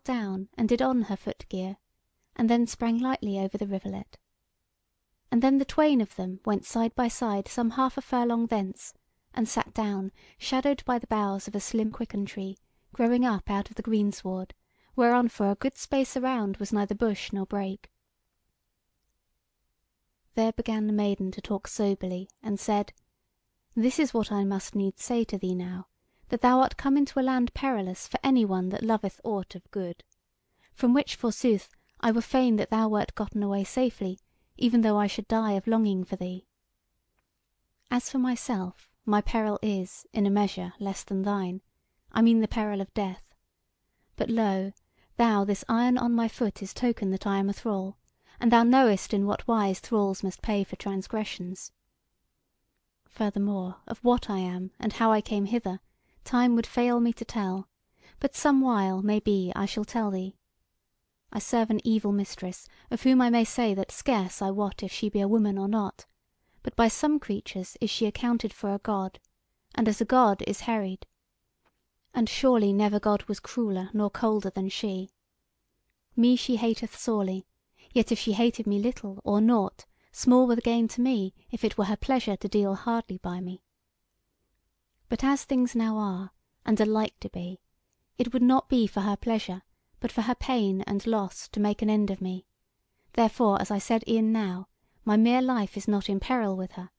down and did on her foot gear, and then sprang lightly over the rivulet. And then the twain of them went side by side some half a furlong thence, and sat down, shadowed by the boughs of a slim quicken tree, growing up out of the greensward, whereon for a good space around was neither bush nor brake. There began the maiden to talk soberly, and said: "This is what I must needs say to thee now, that thou art come into a land perilous for any one that loveth aught of good. From which, forsooth, I were fain that thou wert gotten away safely, even though I should die of longing for thee. As for myself, my peril is, in a measure, less than thine, I mean the peril of death. But lo, thou, this iron on my foot is token that I am a thrall, and thou knowest in what wise thralls must pay for transgressions. Furthermore, of what I am, and how I came hither, time would fail me to tell, but some while, may be, I shall tell thee. I serve an evil mistress, of whom I may say that scarce I wot if she be a woman or not, but by some creatures is she accounted for a god, and as a god is harried. And surely never god was crueller nor colder than she. Me she hateth sorely, yet if she hated me little or naught, small were the gain to me if it were her pleasure to deal hardly by me. But as things now are, and are like to be, it would not be for her pleasure, but for her pain and loss, to make an end of me. Therefore, as I said e'en now, my mere life is not in peril with her,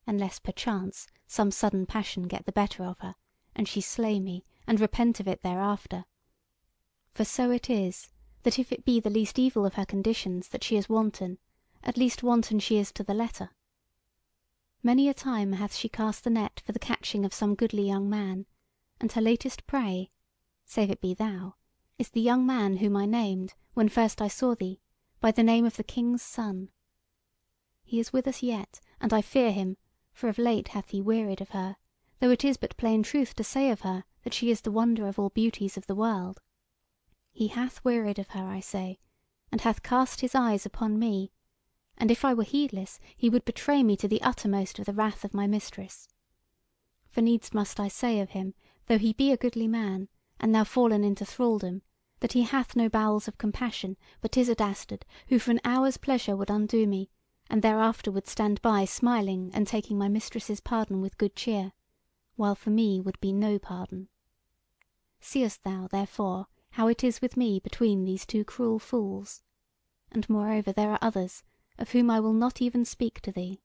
unless perchance some sudden passion get the better of her, and she slay me, and repent of it thereafter. For so it is, that if it be the least evil of her conditions that she is wanton, at least wanton she is to the letter. Many a time hath she cast the net for the catching of some goodly young man, and her latest prey, save it be thou, is the young man whom I named, when first I saw thee, by the name of the King's son. He is with us yet, and I fear him, for of late hath he wearied of her, though it is but plain truth to say of her that she is the wonder of all beauties of the world. He hath wearied of her, I say, and hath cast his eyes upon me, and if I were heedless, he would betray me to the uttermost of the wrath of my mistress. For needs must I say of him, though he be a goodly man, and now fallen into thraldom, that he hath no bowels of compassion, but is a dastard, who for an hour's pleasure would undo me, and thereafter would stand by smiling and taking my mistress's pardon with good cheer, while for me would be no pardon. Seest thou, therefore, how it is with me between these two cruel fools? And moreover there are others, of whom I will not even speak to thee."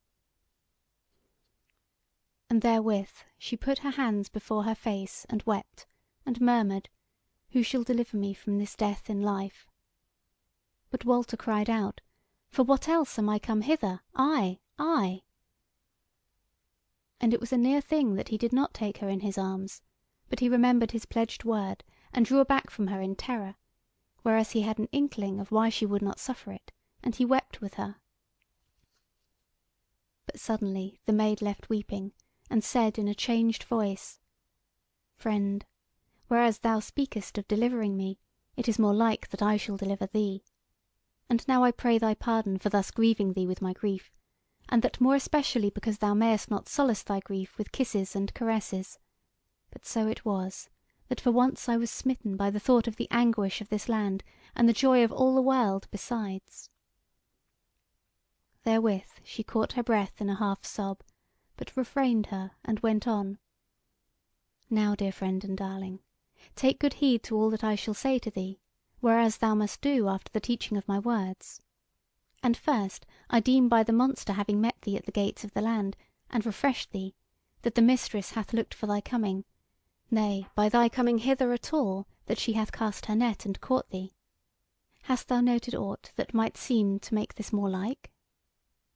And therewith she put her hands before her face, and wept, and murmured, "Who shall deliver me from this death in life?" But Walter cried out, "For what else am I come hither? I. And it was a near thing that he did not take her in his arms, but he remembered his pledged word, and drew aback from her in terror, whereas he had an inkling of why she would not suffer it, and he wept with her. But suddenly the maid left weeping, and said in a changed voice: "Friend, whereas thou speakest of delivering me, it is more like that I shall deliver thee. And now I pray thy pardon for thus grieving thee with my grief, and that more especially because thou mayest not solace thy grief with kisses and caresses. But so it was, that for once I was smitten by the thought of the anguish of this land, and the joy of all the world besides." Therewith she caught her breath in a half sob, but refrained her, and went on: "Now, dear friend and darling, take good heed to all that I shall say to thee, whereas thou must do after the teaching of my words. And first, I deem by the monster having met thee at the gates of the land, and refreshed thee, that the mistress hath looked for thy coming, nay, by thy coming hither at all, that she hath cast her net and caught thee. Hast thou noted aught that might seem to make this more like?"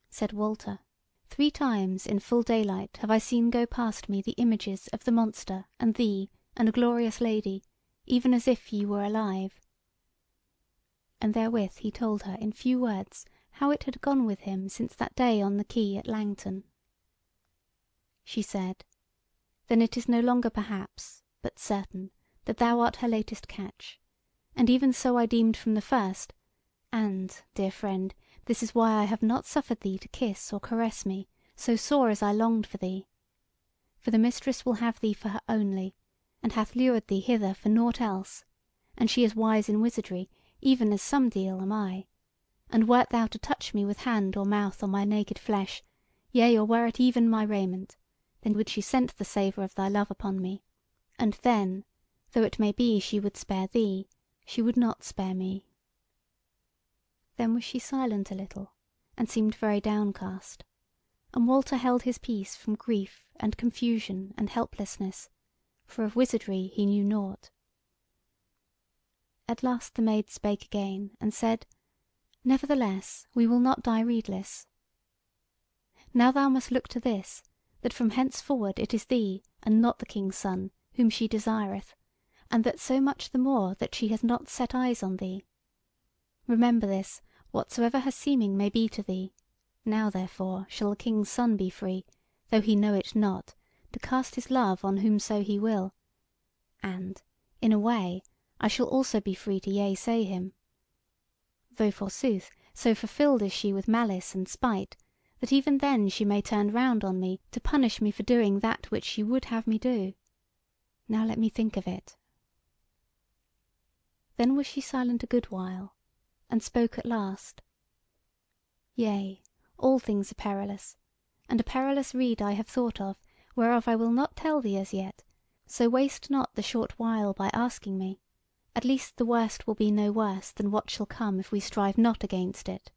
Said Walter: "3 times in full daylight have I seen go past me the images of the monster and thee and a glorious lady, even as if ye were alive." And therewith he told her in few words how it had gone with him since that day on the quay at Langton. She said: "Then it is no longer perhaps, but certain, that thou art her latest catch; and even so I deemed from the first, and, dear friend, this is why I have not suffered thee to kiss or caress me, so sore as I longed for thee. For the mistress will have thee for her only, and hath lured thee hither for nought else, and she is wise in wizardry, even as some deal am I. And wert thou to touch me with hand or mouth on my naked flesh, yea, or were it even my raiment, then would she scent the savour of thy love upon me, and then, though it may be she would spare thee, she would not spare me." Then was she silent a little, and seemed very downcast, and Walter held his peace from grief and confusion and helplessness, for of wizardry he knew nought. At last the Maid spake again, and said: "Nevertheless, we will not die redeless. Now thou must look to this, that from henceforward it is thee, and not the King's Son, whom she desireth, and that so much the more that she has not set eyes on thee. Remember this, whatsoever her seeming may be to thee. Now therefore shall the King's Son be free, though he know it not, to cast his love on whomso he will, and, in a way, I shall also be free to yea say him. Though forsooth so fulfilled is she with malice and spite, that even then she may turn round on me to punish me for doing that which she would have me do. Now let me think of it." Then was she silent a good while, and spoke at last: "Yea, all things are perilous, and a perilous rede I have thought of, whereof I will not tell thee as yet, so waste not the short while by asking me. At least the worst will be no worse than what shall come if we strive not against it.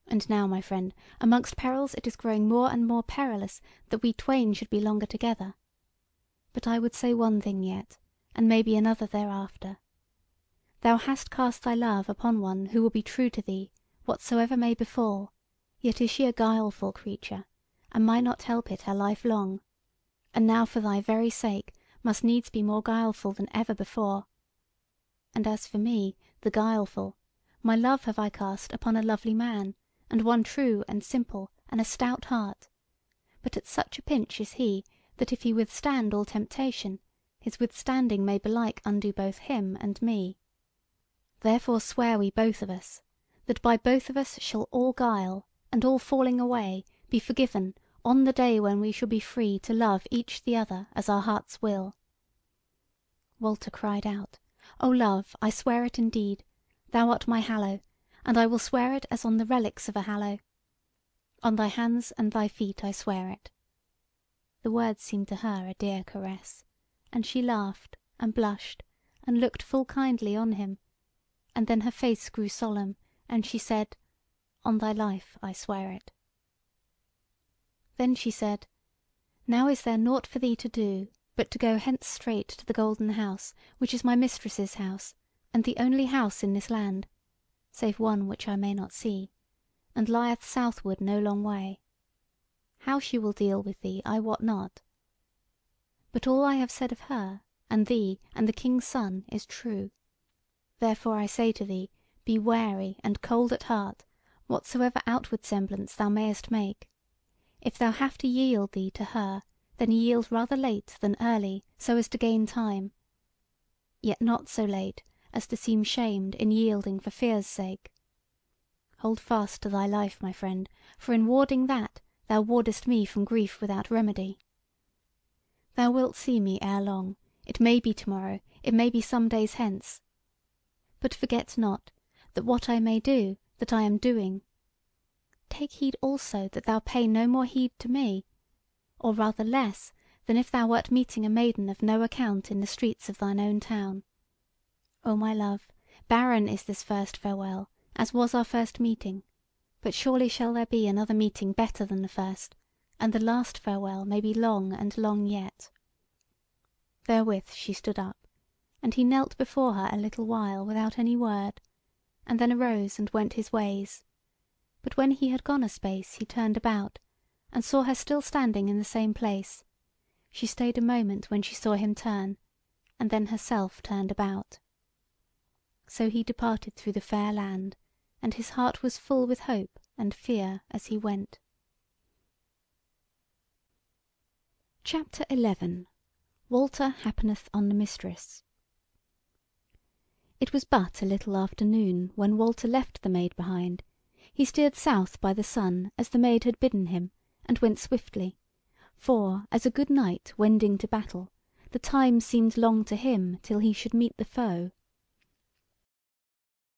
And now, my friend, amongst perils it is growing more and more perilous that we twain should be longer together. But I would say one thing yet, and maybe another thereafter. Thou hast cast thy love upon one who will be true to thee, whatsoever may befall, yet is she a guileful creature, and might not help it her life long, and now for thy very sake must needs be more guileful than ever before. And as for me, the guileful, my love have I cast upon a lovely man, and one true and simple, and a stout heart. But at such a pinch is he, that if he withstand all temptation, his withstanding may belike undo both him and me. Therefore swear we both of us, that by both of us shall all guile, and all falling away, be forgiven on the day when we shall be free to love each the other as our hearts will." Walter cried out: "O love, I swear it indeed. Thou art my hallow, and I will swear it as on the relics of a hallow. On thy hands and thy feet I swear it." The words seemed to her a dear caress, and she laughed, and blushed, and looked full kindly on him, and then her face grew solemn, and she said: "On thy life I swear it." Then she said: "Now is there nought for thee to do but to go hence straight to the Golden House, which is my mistress's house, and the only house in this land, save one which I may not see, and lieth southward no long way. How she will deal with thee I wot not. But all I have said of her, and thee, and the King's Son is true. Therefore I say to thee, be wary and cold at heart, whatsoever outward semblance thou mayest make. If thou have to yield thee to her, then yield rather late than early, so as to gain time; yet not so late as to seem shamed in yielding for fear's sake. Hold fast to thy life, my friend, for in warding that thou wardest me from grief without remedy. Thou wilt see me ere long; it may be to-morrow, it may be some days hence. But forget not, that what I may do, that I am doing. Take heed also that thou pay no more heed to me, or rather less than if thou wert meeting a maiden of no account in the streets of thine own town. O my love, barren is this first farewell, as was our first meeting, but surely shall there be another meeting better than the first, and the last farewell may be long and long yet." Therewith she stood up, and he knelt before her a little while without any word, and then arose and went his ways. But when he had gone a space he turned about, and saw her still standing in the same place. She stayed a moment when she saw him turn, and then herself turned about. So he departed through the fair land, and his heart was full with hope and fear as he went. CHAPTER 11. Walter happeneth on the Mistress. It was but a little after noon when Walter left the Maid behind. He steered south by the sun, as the Maid had bidden him, and went swiftly; for, as a good knight wending to battle, the time seemed long to him till he should meet the foe.